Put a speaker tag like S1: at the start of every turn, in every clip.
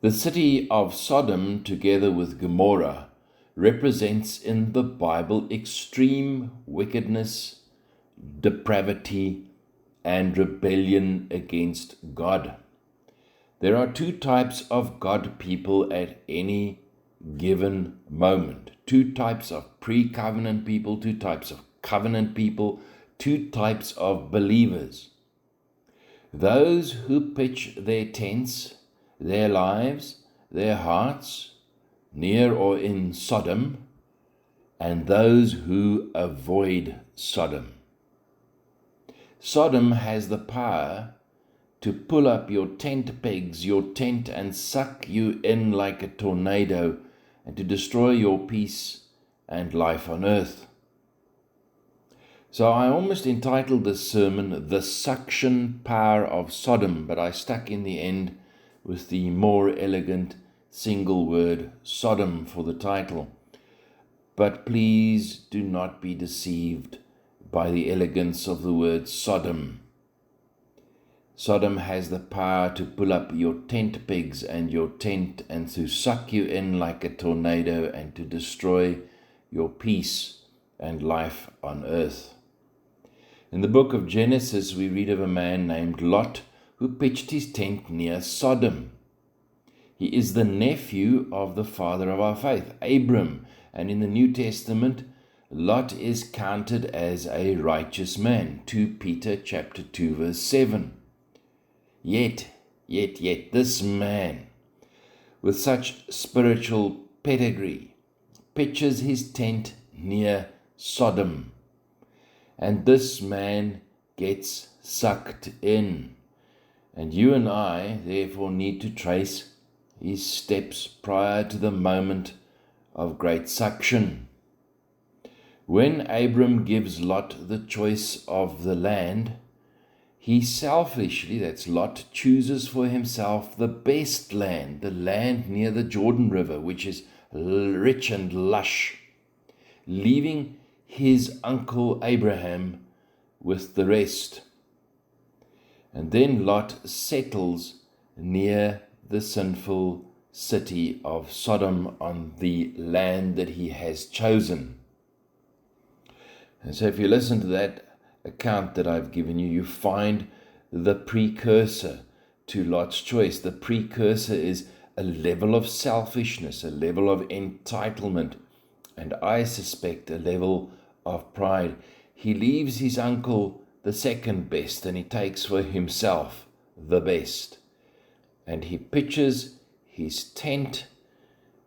S1: The city of Sodom, together with Gomorrah, represents in the Bible extreme wickedness, depravity, and rebellion against God. There are two types of God people at any given moment. Two types of pre-covenant people, two types of covenant people, two types of believers. Those who pitch their tents, their lives, their hearts, near or in Sodom, and those who avoid Sodom. Sodom has the power to pull up your tent pegs, your tent, and suck you in like a tornado, and to destroy your peace and life on earth. So I almost entitled this sermon, The Suction Power of Sodom, but I stuck in the end with the more elegant single word Sodom for the title. But please do not be deceived by the elegance of the word Sodom. Sodom has the power to pull up your tent pegs and your tent and to suck you in like a tornado and to destroy your peace and life on earth. In the book of Genesis, we read of a man named Lot who pitched his tent near Sodom. He is the nephew of the father of our faith, Abram, and in the New Testament, Lot is counted as a righteous man, 2 Peter chapter 2 verse 7. Yet, this man, with such spiritual pedigree, pitches his tent near Sodom. And this man gets sucked in. And you and I, therefore, need to trace his steps prior to the moment of great suction. When Abram gives Lot the choice of the land, he selfishly, that's Lot, chooses for himself the best land, the land near the Jordan River, which is rich and lush, leaving his uncle Abraham with the rest. And then Lot settles near the sinful city of Sodom on the land that he has chosen. And so if you listen to that account that I've given you, you find the precursor to Lot's choice. The precursor is a level of selfishness, a level of entitlement, and I suspect a level of pride. He leaves his uncle the second best and he takes for himself the best. And he pitches his tent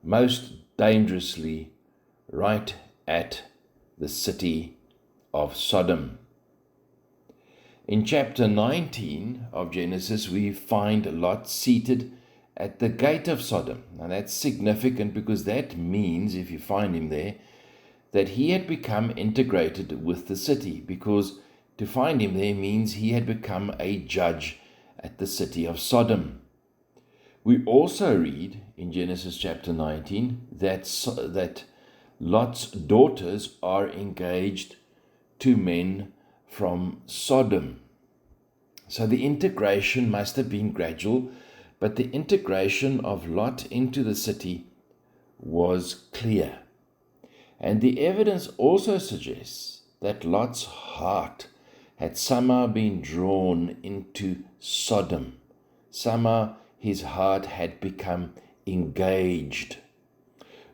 S1: most dangerously right at the city of Sodom. In chapter 19 of Genesis, we find Lot seated at the gate of Sodom. Now that's significant because that means, if you find him there, that he had become integrated with the city, because to find him there means he had become a judge at the city of Sodom. We also read in Genesis chapter 19 that Lot's daughters are engaged to men from Sodom. So the integration must have been gradual, but the integration of Lot into the city was clear. And the evidence also suggests that Lot's heart had somehow been drawn into Sodom. Somehow his heart had become engaged.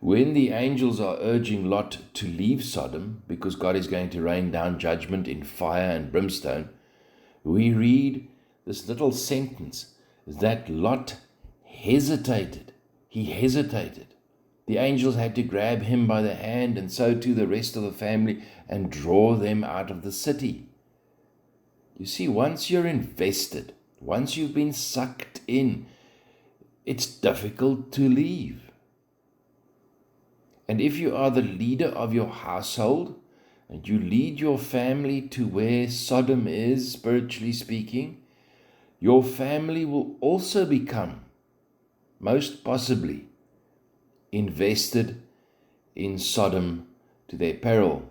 S1: When the angels are urging Lot to leave Sodom, because God is going to rain down judgment in fire and brimstone, we read this little sentence that Lot hesitated. He hesitated. The angels had to grab him by the hand, and so too the rest of the family, and draw them out of the city. You see, once you're invested, once you've been sucked in, it's difficult to leave. And if you are the leader of your household, and you lead your family to where Sodom is, spiritually speaking, your family will also become, most possibly, invested in Sodom to their peril.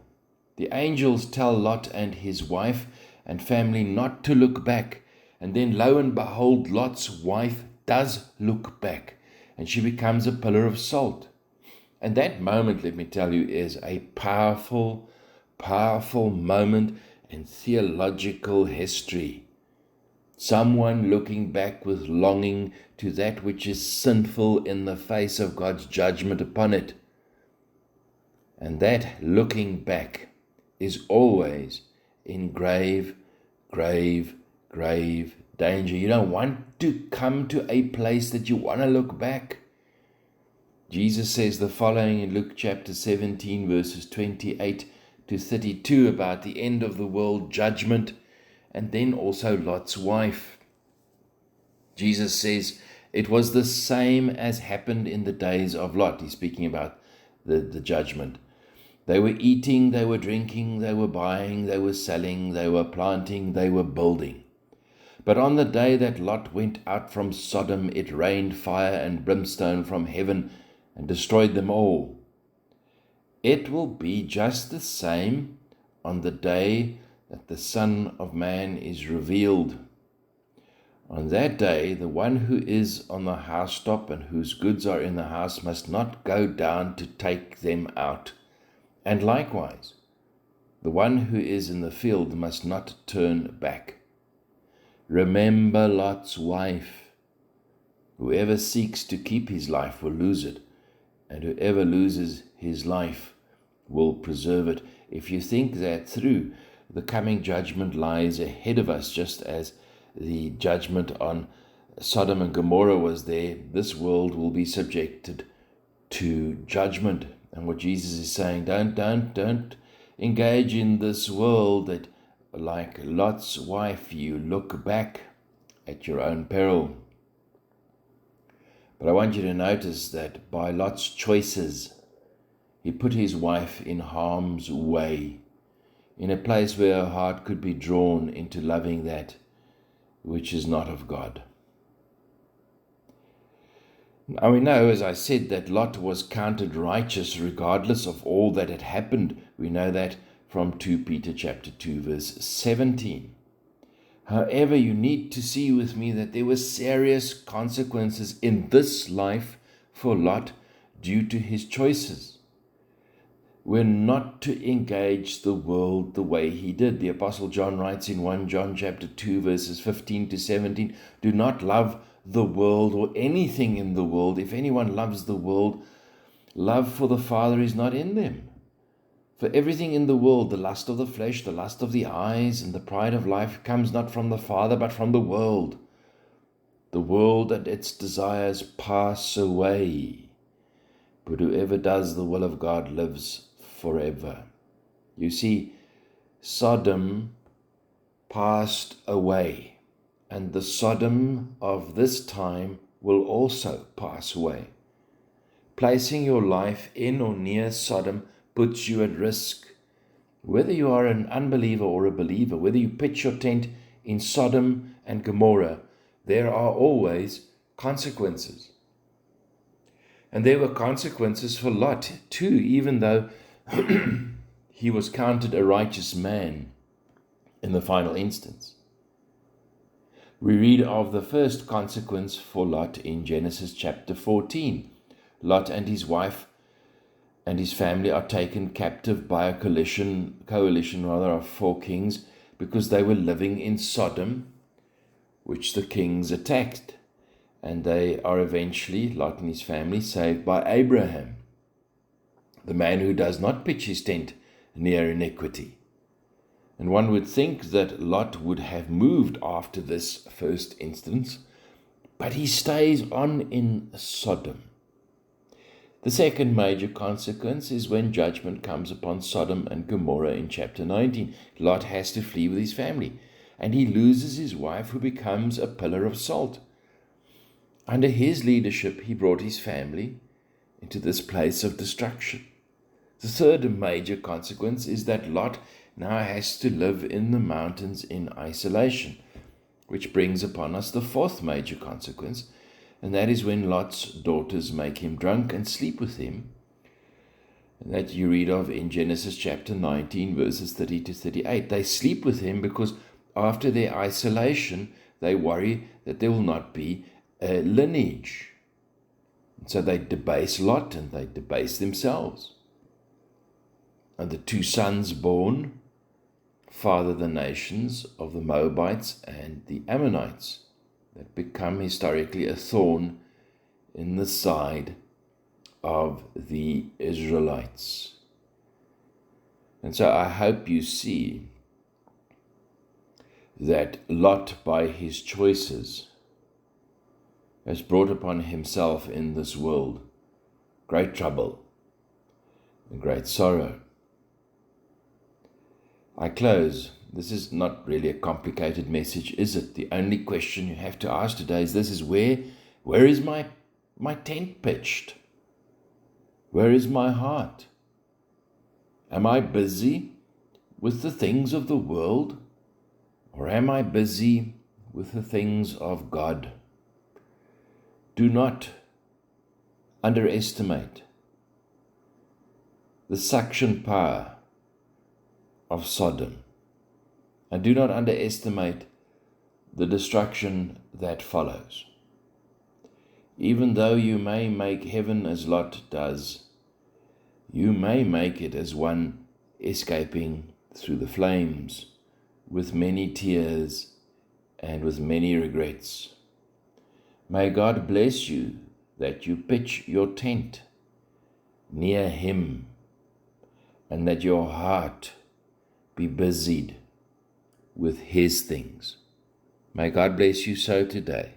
S1: The angels tell Lot and his wife and family not to look back, and then lo and behold, Lot's wife does look back, and she becomes a pillar of salt. And that moment, let me tell you, is a powerful, powerful moment in theological history. Someone looking back with longing to that which is sinful in the face of God's judgment upon it. And that looking back is always in grave, grave, grave danger. You don't want to come to a place that you want to look back. Jesus says the following in Luke chapter 17, verses 28 to 32 about the end of the world judgment, and then also Lot's wife. Jesus says, it was the same as happened in the days of Lot. He's speaking about the judgment. They were eating, they were drinking, they were buying, they were selling, they were planting, they were building. But on the day that Lot went out from Sodom, it rained fire and brimstone from heaven and destroyed them all. It will be just the same on the day that the Son of Man is revealed. On that day, the one who is on the housetop and whose goods are in the house must not go down to take them out. And likewise, the one who is in the field must not turn back. Remember Lot's wife. Whoever seeks to keep his life will lose it, and whoever loses his life will preserve it. If you think that through, the coming judgment lies ahead of us, just as the judgment on Sodom and Gomorrah was there. This world will be subjected to judgment. And what Jesus is saying, don't engage in this world that, like Lot's wife, you look back at your own peril. But I want you to notice that by Lot's choices, he put his wife in harm's way, in a place where her heart could be drawn into loving that which is not of God. Now we know, as I said, that Lot was counted righteous regardless of all that had happened. We know that from 2 Peter chapter 2, verse 17. However, you need to see with me that there were serious consequences in this life for Lot due to his choices. We're not to engage the world the way he did. The Apostle John writes in 1 John chapter 2, verses 15 to 17, do not love the world or anything in the world. If anyone loves the world, love for the Father is not in them. For everything in the world, the lust of the flesh, the lust of the eyes, and the pride of life comes not from the Father, but from the world. The world and its desires pass away, but whoever does the will of God lives forever. You see, Sodom passed away, and the Sodom of this time will also pass away. Placing your life in or near Sodom puts you at risk. Whether you are an unbeliever or a believer, whether you pitch your tent in Sodom and Gomorrah, there are always consequences. And there were consequences for Lot too, even though he was counted a righteous man in the final instance. We read of the first consequence for Lot in Genesis chapter 14. Lot and his wife and his family are taken captive by a coalition of 4 kings because they were living in Sodom, which the kings attacked. And they are eventually, Lot and his family, saved by Abraham, the man who does not pitch his tent near iniquity. And one would think that Lot would have moved after this first instance, but he stays on in Sodom. The second major consequence is when judgment comes upon Sodom and Gomorrah in chapter 19. Lot has to flee with his family, and he loses his wife, who becomes a pillar of salt. Under his leadership, he brought his family into this place of destruction. The third major consequence is that Lot now has to live in the mountains in isolation, which brings upon us the fourth major consequence, and that is when Lot's daughters make him drunk and sleep with him. And that you read of in Genesis chapter 19, verses 30 to 38. They sleep with him because after their isolation, they worry that there will not be a lineage. So they debase Lot and they debase themselves. And the two sons born father the nations of the Moabites and the Ammonites that become historically a thorn in the side of the Israelites. And so I hope you see that Lot, by his choices, has brought upon himself in this world great trouble and great sorrow. I close. This is not really a complicated message, is it? The only question you have to ask today is this: where is my tent pitched? Where is my heart? Am I busy with the things of the world, or am I busy with the things of God? Do not underestimate the suction power of Sodom, and do not underestimate the destruction that follows. Even though you may make heaven as Lot does, you may make it as one escaping through the flames with many tears and with many regrets. May God bless you that you pitch your tent near Him, and that your heart be busied with His things. May God bless you so today.